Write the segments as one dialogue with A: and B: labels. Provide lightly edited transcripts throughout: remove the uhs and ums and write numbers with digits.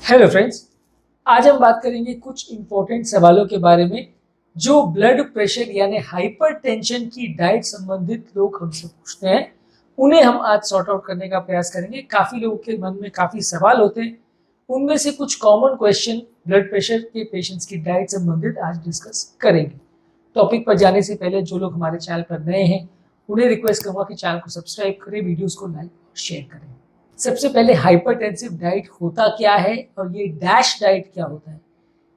A: Hello friends, आज हम बात करेंगे कुछ इंपॉर्टेंट सवालों के बारे में जो ब्लड प्रेशर यानी हाइपरटेंशन की डाइट संबंधित लोग हमसे पूछते हैं। उन्हें हम आज सॉर्ट आउट करने का प्रयास करेंगे। काफ़ी लोगों के मन में काफ़ी सवाल होते हैं, उनमें से कुछ कॉमन क्वेश्चन ब्लड प्रेशर के पेशेंट्स की डाइट संबंधित आज डिस्कस करेंगे। टॉपिक पर जाने से पहले जो लोग हमारे चैनल पर नए हैं उन्हें रिक्वेस्ट करूँगा कि चैनल को सब्सक्राइब करें, वीडियोज़ को लाइक और शेयर करें। सबसे पहले हाइपरटेंसिव डाइट होता क्या है और ये डैश डाइट क्या होता है।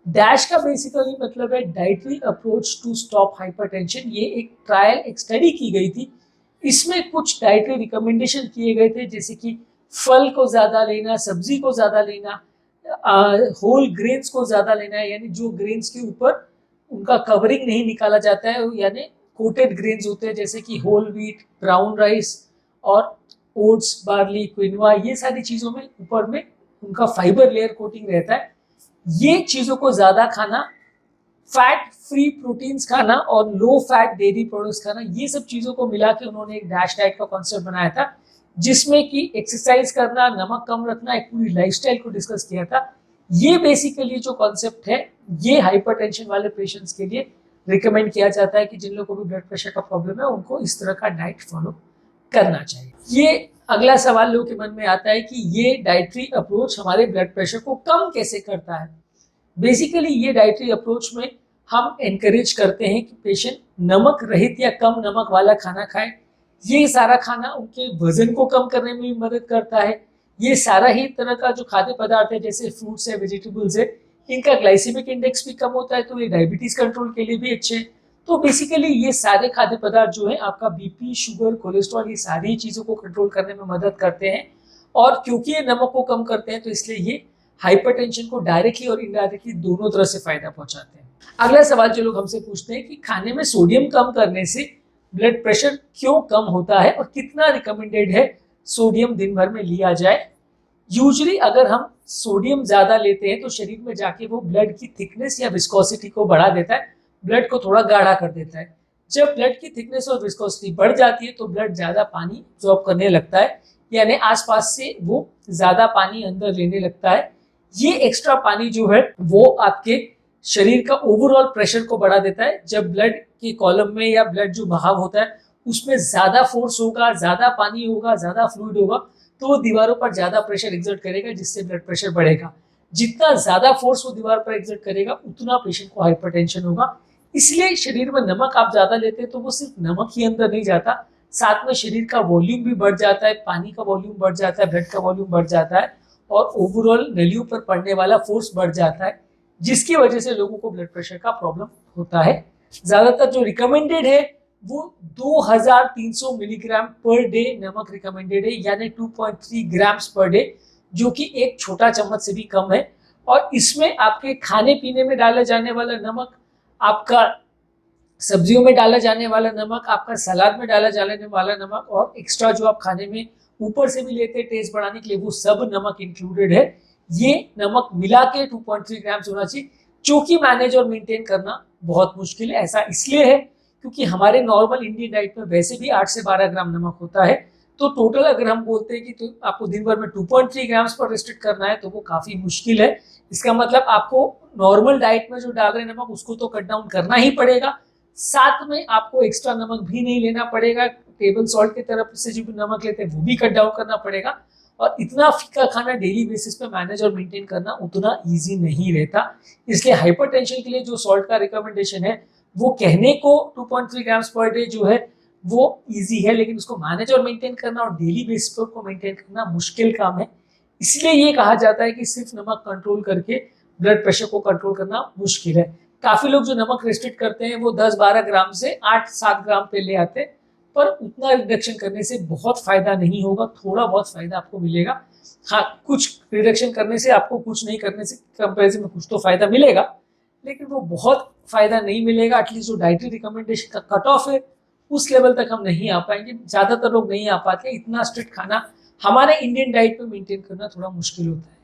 A: डैश का बेसिकली मतलब है dietary approach to stop hypertension. ये एक ट्रायल, एक स्टडी की गई थी। इसमें कुछ डाइटरी रिकमेंडेशन किए गए थे, जैसे कि फल को ज़्यादा लेना, सब्जी को ज़्यादा लेना, होल ग्रेन्स को ज़्यादा लेना है, यानी जो ग्रेन्स के ऊपर उनका कवरिंग नहीं निकाला जाता है, यानी कोटेड ग्रेन्स होते हैं, जैसे कि होल व्हीट, ब्राउन राइस और ओट्स, बार्ली, क्विनोआ, ये सारी चीज़ों में ऊपर में उनका फाइबर लेयर कोटिंग रहता है। ये चीज़ों को ज़्यादा खाना, फैट फ्री प्रोटीन्स खाना और लो फैट डेयरी प्रोडक्ट्स खाना, ये सब चीज़ों को मिला के उन्होंने एक डैश डाइट का कॉन्सेप्ट बनाया था, जिसमें कि एक्सरसाइज करना, नमक कम रखना, एक पूरी लाइफस्टाइल को डिस्कस किया था। ये बेसिकली जो कॉन्सेप्ट है, ये हाइपरटेंशन वाले पेशेंट्स के लिए रिकमेंड किया जाता है कि जिन लोगों को भी ब्लड प्रेशर का प्रॉब्लम है उनको इस तरह का डाइट फॉलो करना चाहिए। ये अगला सवाल लोगों के मन में आता है कि ये डाइटरी अप्रोच हमारे ब्लड प्रेशर को कम कैसे करता है। बेसिकली ये डाइटरी अप्रोच में हम एनकरेज करते हैं कि पेशेंट नमक रहित या कम नमक वाला खाना खाए। ये सारा खाना उनके वजन को कम करने में भी मदद करता है। ये सारा ही तरह का जो खाद्य पदार्थ है, जैसे फ्रूट्स है, वेजिटेबल्स है, इनका ग्लाइसेमिक इंडेक्स भी कम होता है, तो ये डायबिटीज कंट्रोल के लिए भी अच्छे हैं। तो बेसिकली ये सारे खाद्य पदार्थ जो है आपका बीपी, शुगर, कोलेस्ट्रॉल, ये सारी चीज़ों को कंट्रोल करने में मदद करते हैं। और क्योंकि ये नमक को कम करते हैं तो इसलिए ये हाइपरटेंशन को डायरेक्टली और इनडायरेक्टली दोनों तरह से फायदा पहुंचाते हैं। अगला सवाल जो लोग हमसे पूछते हैं कि खाने में सोडियम कम करने से ब्लड प्रेशर क्यों कम होता है और कितना रिकमेंडेड है सोडियम दिन भर में लिया जाए। यूजुअली अगर हम सोडियम ज़्यादा लेते हैं तो शरीर में जाके वो ब्लड की थिकनेस या विस्कोसिटी को बढ़ा देता है, ब्लड को थोड़ा गाढ़ा कर देता है। जब ब्लड की थिकनेस और विस्कोसिटी बढ़ जाती है तो ब्लड ज़्यादा पानी एब्जॉर्ब करने लगता है, यानी आसपास से वो ज़्यादा पानी अंदर लेने लगता है। ये एक्स्ट्रा पानी जो है वो आपके शरीर का ओवरऑल प्रेशर को बढ़ा देता है। जब ब्लड के कॉलम में या ब्लड जो बहाव होता है उसमें ज़्यादा फोर्स होगा, ज़्यादा पानी होगा, ज़्यादा फ्लूइड होगा, तो वो दीवारों पर ज़्यादा प्रेशर एक्सर्ट करेगा, जिससे ब्लड प्रेशर बढ़ेगा। जितना ज़्यादा फोर्स वो दीवार पर एक्सर्ट करेगा उतना पेशेंट को हाइपरटेंशन होगा। इसलिए शरीर में नमक आप ज़्यादा लेते हैं तो वो सिर्फ नमक ही अंदर नहीं जाता, साथ में शरीर का वॉल्यूम भी बढ़ जाता है, पानी का वॉल्यूम बढ़ जाता है, ब्लड का वॉल्यूम बढ़ जाता है और ओवरऑल नलियों पर पड़ने वाला फोर्स बढ़ जाता है, जिसकी वजह से लोगों को ब्लड प्रेशर का प्रॉब्लम होता है। ज़्यादातर जो रिकमेंडेड है वो 2300 मिलीग्राम पर डे नमक रिकमेंडेड है, यानी 2.3 ग्राम्स पर डे, जो कि एक छोटा चम्मच से भी कम है। और इसमें आपके खाने पीने में डाला जाने वाला नमक, आपका सब्जियों में डाला जाने वाला नमक, आपका सलाद में डाला जाने वाला नमक और एक्स्ट्रा जो आप खाने में ऊपर से भी लेते हैं टेस्ट बढ़ाने के लिए, वो सब नमक इंक्लूडेड है। ये नमक मिला के 2.3 ग्राम्स होना चाहिए, जो कि मैनेज और मेंटेन करना बहुत मुश्किल है। ऐसा इसलिए है क्योंकि हमारे नॉर्मल इंडियन डाइट में वैसे भी 8 से 12 ग्राम नमक होता है। तो टोटल अगर हम बोलते हैं कि तो आपको दिन भर में 2.3 ग्राम्स पर रिस्ट्रिक्ट करना है तो वो काफ़ी मुश्किल है। इसका मतलब आपको नॉर्मल डाइट में जो डाल रहे हैं नमक उसको तो कट डाउन करना ही पड़ेगा, साथ में आपको एक्स्ट्रा नमक भी नहीं लेना पड़ेगा। टेबल सॉल्ट की तरफ से जो भी नमक लेते हैं वो भी कट डाउन करना पड़ेगा। और इतना फीका खाना डेली बेसिस पे मैनेज और मेंटेन करना उतना ईजी नहीं रहता। इसलिए हाइपरटेंशन के लिए जो सॉल्ट का रिकमेंडेशन है वो कहने को 2.3 ग्राम्स पर डे जो है वो इजी है, लेकिन उसको मैनेज और मेंटेन करना और डेली बेसिस पर को मेंटेन करना मुश्किल काम है। इसलिए ये कहा जाता है कि सिर्फ नमक कंट्रोल करके ब्लड प्रेशर को कंट्रोल करना मुश्किल है। काफ़ी लोग जो नमक रेस्ट्रिक्ट करते हैं वो 10-12 ग्राम से 8-7 ग्राम पे ले आते हैं, पर उतना रिडक्शन करने से बहुत फ़ायदा नहीं होगा। थोड़ा बहुत फ़ायदा आपको मिलेगा। हाँ, कुछ रिडक्शन करने से आपको कुछ नहीं करने से कंपेरिजन में कुछ तो फ़ायदा मिलेगा, लेकिन वो बहुत फ़ायदा नहीं मिलेगा। एटलीस्ट जो डाइटरी रिकमेंडेशन का कट ऑफ है उस लेवल तक हम नहीं आ पाएंगे। ज़्यादातर लोग नहीं आ पाते। इतना स्ट्रिक्ट खाना हमारे इंडियन डाइट में मेंटेन करना थोड़ा मुश्किल होता है।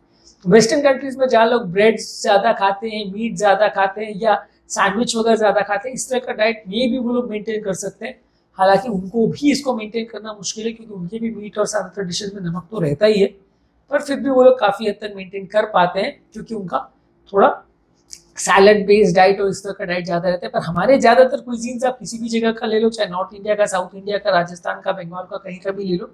A: वेस्टर्न कंट्रीज़ में जहाँ लोग ब्रेड ज़्यादा खाते हैं, मीट ज़्यादा खाते हैं या सैंडविच वगैरह ज़्यादा खाते हैं, इस तरह का डाइट में भी वो लोग मेंटेन कर सकते हैं। हालांकि उनको भी इसको मेंटेन करना मुश्किल है, क्योंकि उनके भी मीट और ज़्यादातर डिशेज में नमक तो रहता ही है। पर फिर भी वो लोग काफ़ी हद तक मेंटेन कर पाते हैं क्योंकि उनका थोड़ा सैलड बेस्ड डाइट और इस तरह का डाइट ज़्यादा रहता है। पर हमारे ज़्यादातर क्विजीन्स आप किसी भी जगह का ले लो, चाहे नॉर्थ इंडिया का, साउथ इंडिया का, राजस्थान का, बंगाल का, कहीं का भी ले लो,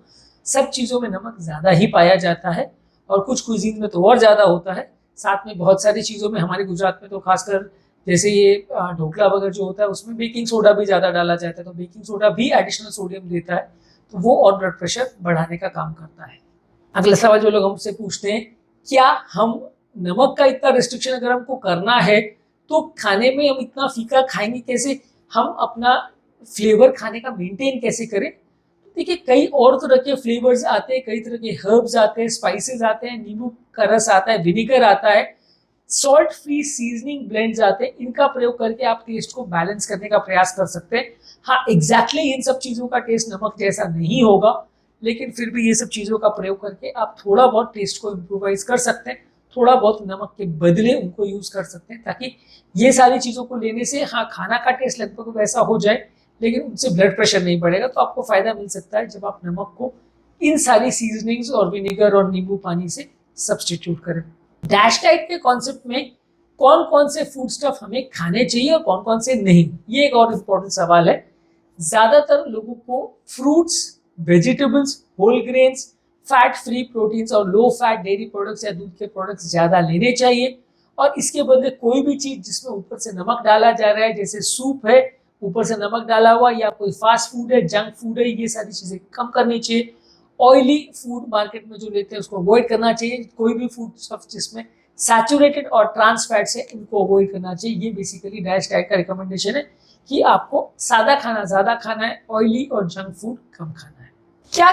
A: सब चीज़ों में नमक ज़्यादा ही पाया जाता है और कुछ क्विजीन में तो और ज़्यादा होता है। साथ में बहुत सारी चीज़ों में हमारे गुजरात में तो खासकर जैसे ये ढोकला वगैरह जो होता है उसमें बेकिंग सोडा भी ज़्यादा डाला जाता है, तो बेकिंग सोडा भी एडिशनल सोडियम देता है, तो वो और ब्लड प्रेशर बढ़ाने का काम करता है। अगला सवाल जो लोग हमसे पूछते हैं, क्या हम नमक का इतना रिस्ट्रिक्शन अगर हमको करना है तो खाने में हम इतना फीका खाएंगे कैसे, हम अपना फ्लेवर खाने का मेंटेन कैसे करें? देखिए कई और तरह के फ्लेवर्स आते हैं, कई तरह के हर्ब्स आते हैं, स्पाइसेस आते हैं, नींबू का रस आता है, विनेगर आता है, सॉल्ट फ्री सीजनिंग ब्लेंड्स आते हैं, इनका प्रयोग करके आप टेस्ट को बैलेंस करने का प्रयास कर सकते हैं। हाँ एग्जैक्टली इन सब चीज़ों का टेस्ट नमक जैसा नहीं होगा, लेकिन फिर भी ये सब चीज़ों का प्रयोग करके आप थोड़ा बहुत टेस्ट को इम्प्रोवाइज कर सकते हैं, थोड़ा बहुत नमक के बदले उनको यूज़ कर सकते हैं, ताकि ये सारी चीज़ों को लेने से हाँ खाना का टेस्ट लगभग वैसा हो जाए लेकिन उनसे ब्लड प्रेशर नहीं बढ़ेगा। तो आपको फायदा मिल सकता है जब आप नमक को इन सारी सीजनिंग्स और विनेगर और नींबू पानी से सब्सटीट्यूट करें। डैश डाइट के कॉन्सेप्ट में कौन कौन से फूड स्टफ हमें खाने चाहिए और कौन कौन से नहीं, ये एक और इम्पोर्टेंट सवाल है। ज्यादातर लोगों को fruits, vegetables, whole grains, fat free proteins और लो फैट डेयरी प्रोडक्ट्स या दूध के प्रोडक्ट्स ज्यादा लेने चाहिए, और इसके बदले कोई भी चीज जिसमें ऊपर से नमक डाला जा रहा है, जैसे सूप है ऊपर से नमक डाला हुआ, या कोई फास्ट फूड है, जंक फूड है, ये सारी चीजें कम करनी चाहिए। ऑयली फूड मार्केट में जो लेते हैं उसको अवॉइड करना चाहिए। कोई भी फूड स्टफ जिसमें सैचुरेटेड और ट्रांस फैट्स है इनको अवॉइड करना चाहिए। ये बेसिकली डैश डाइट का रिकमेंडेशन है कि आपको सादा खाना ज्यादा खाना है, ऑयली और जंक फूड कम खाना है। क्या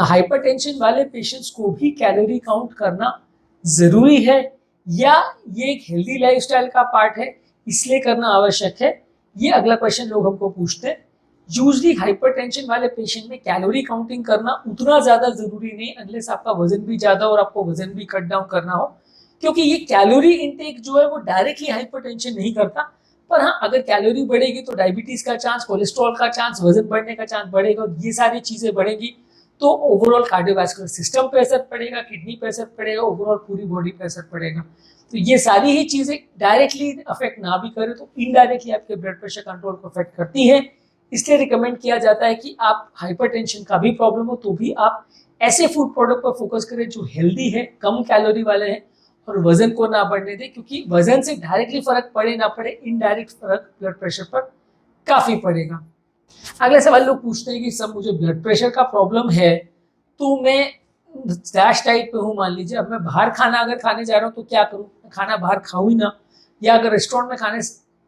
A: हाइपरटेंशन वाले पेशेंट्स को भी कैलोरी काउंट करना जरूरी है या ये एक हेल्दी लाइफस्टाइल का पार्ट है इसलिए करना आवश्यक है, ये अगला क्वेश्चन लोग हमको पूछते हैं। यूजली हाइपरटेंशन वाले पेशेंट में कैलोरी काउंटिंग करना उतना ज्यादा जरूरी नहीं, अनलेस आपका वजन भी ज्यादा और आपको वजन भी कट डाउन करना हो, क्योंकि ये कैलोरी इनटेक जो है वो डायरेक्टली हाइपरटेंशन नहीं करता। पर हाँ अगर कैलोरी बढ़ेगी तो डायबिटीज का चांस, कोलेस्ट्रॉल का चांस, वजन बढ़ने का चांस बढ़ेगा, और ये सारी चीजें बढ़ेंगी तो ओवरऑल कार्डियोवैस्कुलर सिस्टम पे असर पड़ेगा, किडनी पे असर पड़ेगा, ओवरऑल पूरी बॉडी पे असर पड़ेगा। तो ये सारी ही चीजें डायरेक्टली अफेक्ट ना भी करे तो इनडायरेक्टली आपके ब्लड प्रेशर कंट्रोल को अफेक्ट करती है। इसलिए रिकमेंड किया जाता है कि आप हाइपरटेंशन का भी प्रॉब्लम हो तो भी आप ऐसे फूड प्रोडक्ट पर फोकस करें जो हेल्दी है, कम कैलोरी वाले हैं और वजन को ना बढ़ने दें, क्योंकि वजन से डायरेक्टली फर्क पड़े ना पड़े, इनडायरेक्ट फर्क ब्लड प्रेशर पर काफी पड़ेगा। अगले सवाल लोग पूछते हैं कि सब मुझे ब्लड प्रेशर का प्रॉब्लम है तो मैं डैश डाइट पे हूँ, मान लीजिए अब मैं बाहर खाना अगर खाने जा रहा हूँ तो क्या करूँ, खाना बाहर खाऊं ही ना, या अगर रेस्टोरेंट में खाने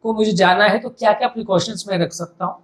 A: को मुझे जाना है तो क्या क्या प्रिकॉशंस मैं रख सकता हूँ।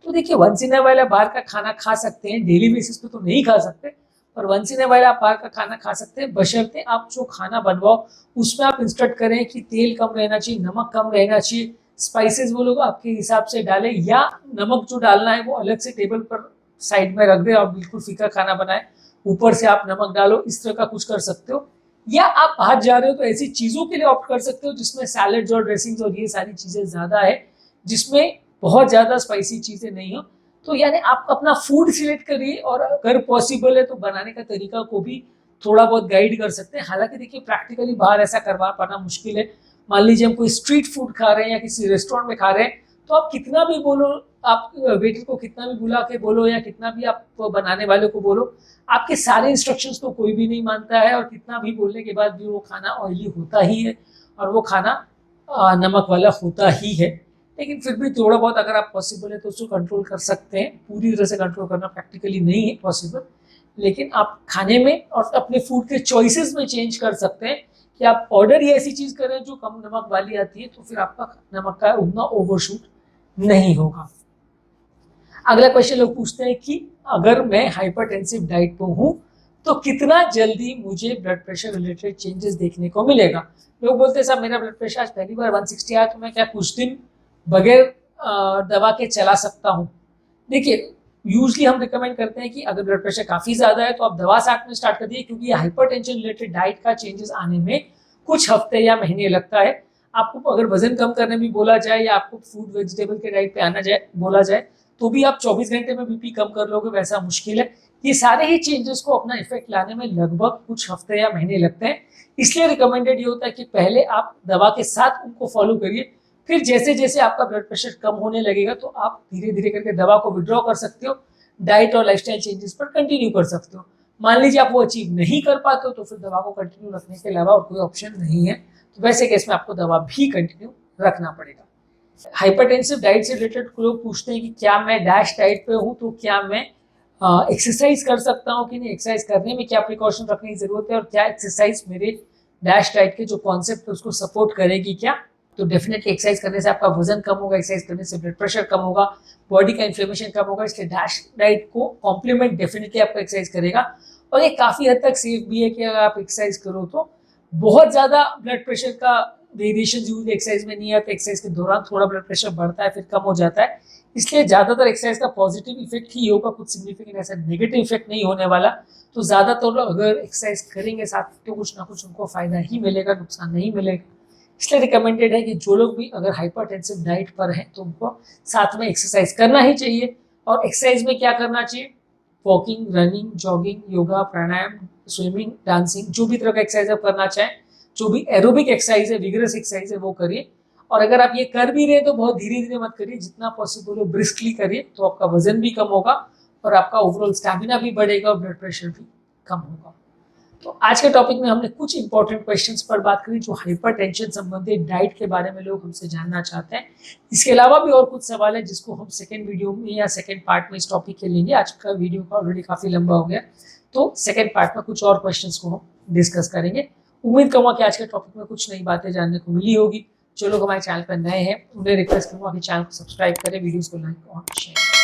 A: तो देखिए वंस इन अ वाइल आप बाहर का खाना खा सकते हैं, डेली बेसिस पे तो नहीं खा सकते, पर वंस इन अ वाइल आप बाहर का खाना खा सकते हैं, बशर्ते आप जो खाना बनवाओ उसमें आप इंस्ट्रक्ट करें कि तेल कम रहना चाहिए, नमक कम रहना चाहिए, स्पाइसेस वो लोग आपके हिसाब से डालें, या नमक जो डालना है वो अलग से टेबल पर साइड में रख दें और बिल्कुल फीका खाना बनाए, ऊपर से आप नमक डालो, इस तरह का कुछ कर सकते हो। या आप बाहर जा रहे हो तो ऐसी चीज़ों के लिए ऑप्ट कर सकते हो जिसमें सैलड्स और ड्रेसिंग्स और ये सारी चीज़ें ज़्यादा है, जिसमें बहुत ज़्यादा स्पाइसी चीज़ें नहीं हो। तो यानी आप अपना फूड सिलेक्ट करिए और अगर पॉसिबल है तो बनाने का तरीका को भी थोड़ा बहुत गाइड कर सकते हैं। हालांकि देखिए प्रैक्टिकली बाहर ऐसा करवा पाना मुश्किल है। मान लीजिए हम कोई स्ट्रीट फूड खा रहे हैं या किसी रेस्टोरेंट में खा रहे हैं, तो आप कितना भी बोलो, आप वेटर को कितना भी बुला के बोलो या कितना भी आप बनाने वाले को बोलो, आपके सारे इंस्ट्रक्शंस तो कोई भी नहीं मानता है, और कितना भी बोलने के बाद भी वो खाना ऑयली होता ही है और वो खाना नमक वाला होता ही है। लेकिन फिर भी थोड़ा बहुत अगर आप पॉसिबल है तो उसको कंट्रोल कर सकते हैं। पूरी तरह से कंट्रोल करना प्रैक्टिकली नहीं है पॉसिबल, लेकिन आप खाने में और अपने फूड के चॉइसेस में चेंज कर सकते हैं कि आप ऑर्डर ही ऐसी चीज़ करें जो कम नमक वाली आती है, तो फिर आपका नमक का उतना ओवरशूट नहीं होगा। अगला क्वेश्चन लोग पूछते हैं कि अगर मैं हाइपरटेंसिव डाइट पर हूँ तो कितना जल्दी मुझे ब्लड प्रेशर रिलेटेड चेंजेस देखने को मिलेगा। लोग बोलते हैं साहब मेरा ब्लड प्रेशर आज पहली बार 160 आया तो मैं क्या कुछ दिन बगैर दवा के चला सकता हूँ। देखिए यूजली हम रिकमेंड करते हैं कि अगर ब्लड प्रेशर काफ़ी ज़्यादा है तो आप दवा साथ में स्टार्ट कर दिए, क्योंकि हाइपरटेंशन रिलेटेड डाइट का चेंजेस आने में कुछ हफ्ते या महीने लगता है। आपको अगर वजन कम करने भी बोला जाए या आपको फूड वेजिटेबल के डाइट पे आना जाए बोला जाए तो भी आप 24 घंटे में बीपी कम कर लोगे, वैसा मुश्किल है। ये सारे ही चेंजेस को अपना इफेक्ट लाने में लगभग कुछ हफ्ते या महीने लगते हैं। इसलिए रिकमेंडेड ये होता है कि पहले आप दवा के साथ उनको फॉलो करिए, फिर जैसे जैसे आपका ब्लड प्रेशर कम होने लगेगा तो आप धीरे धीरे करके दवा को विड्रॉ कर सकते हो, डाइट और लाइफस्टाइल चेंजेस पर कंटिन्यू कर सकते हो। मान लीजिए आप वो अचीव नहीं कर पाते हो तो फिर दवा को कंटिन्यू रखने के अलावा और कोई ऑप्शन नहीं है, तो वैसे केस में आपको दवा भी कंटिन्यू रखना पड़ेगा। हाइपरटेंसिव डाइट से रिलेटेड लोग पूछते हैं कि क्या मैं डैश डाइट पे हूँ तो क्या मैं एक्सरसाइज कर सकता हूँ कि नहीं, एक्सरसाइज करने में क्या प्रिकॉशन रखने की जरूरत है और क्या एक्सरसाइज मेरे डैश डाइट के जो कॉन्सेप्ट है उसको सपोर्ट करेगी क्या। तो डेफिनेटली एक्सरसाइज करने से आपका वजन कम होगा, एक्सरसाइज करने से ब्लड प्रेशर कम होगा, बॉडी का इन्फ्लेमेशन कम होगा, इसलिए डैश डाइट को कॉम्प्लीमेंट डेफिनेटली आपका एक्सरसाइज करेगा। और ये काफ़ी हद तक सेफ भी है कि अगर आप एक्सरसाइज करो तो बहुत ज़्यादा ब्लड प्रेशर का वेरिएशन यूज एक्सरसाइज में नहीं आता, एक्सरसाइज के दौरान थोड़ा ब्लड प्रेशर बढ़ता है फिर कम हो जाता है, इसलिए ज़्यादातर एक्सरसाइज का पॉजिटिव इफेक्ट ही होगा, कुछ सिग्निफिकेंट ऐसा नेगेटिव इफेक्ट नहीं होने वाला। तो ज़्यादातर लोग अगर एक्सरसाइज करेंगे साथ तो कुछ ना कुछ उनको फायदा ही मिलेगा, नुकसान नहीं मिलेगा। इसलिए रिकमेंडेड है कि जो लोग भी अगर हाइपरटेंसिव डाइट पर हैं तो उनको साथ में एक्सरसाइज करना ही चाहिए। और एक्सरसाइज में क्या करना चाहिए, वॉकिंग, रनिंग, जॉगिंग, योगा, प्राणायाम, स्विमिंग, डांसिंग, जो भी तरह का एक्सरसाइज आप करना चाहें, जो भी एरोबिक एक्सरसाइज है, विगरस एक्सरसाइज है वो करिए। और अगर आप ये कर भी रहे तो बहुत धीरे धीरे मत करिए, जितना पॉसिबल हो ब्रिस्कली करिए, तो आपका वजन भी कम होगा और आपका ओवरऑल स्टैमिना भी बढ़ेगा और ब्लड प्रेशर भी कम होगा। तो आज के टॉपिक में हमने कुछ इंपॉर्टेंट क्वेश्चंस पर बात करी जो हाइपरटेंशन संबंधित डाइट के बारे में लोग हमसे जानना चाहते हैं। इसके अलावा भी और कुछ सवाल है जिसको हम सेकंड वीडियो में या सेकंड पार्ट में इस टॉपिक के लेंगे। आज का वीडियो का ऑलरेडी काफी लंबा हो गया, तो सेकंड पार्ट में कुछ और क्वेश्चंस को हम डिस्कस करेंगे। उम्मीद करूंगा कि आज के टॉपिक में कुछ नई बातें जानने को मिली होगी। जो लोग हमारे चैनल पर नए हैं उन्हें रिक्वेस्ट करूंगा कि चैनल को सब्सक्राइब करें, वीडियोस को लाइक और शेयर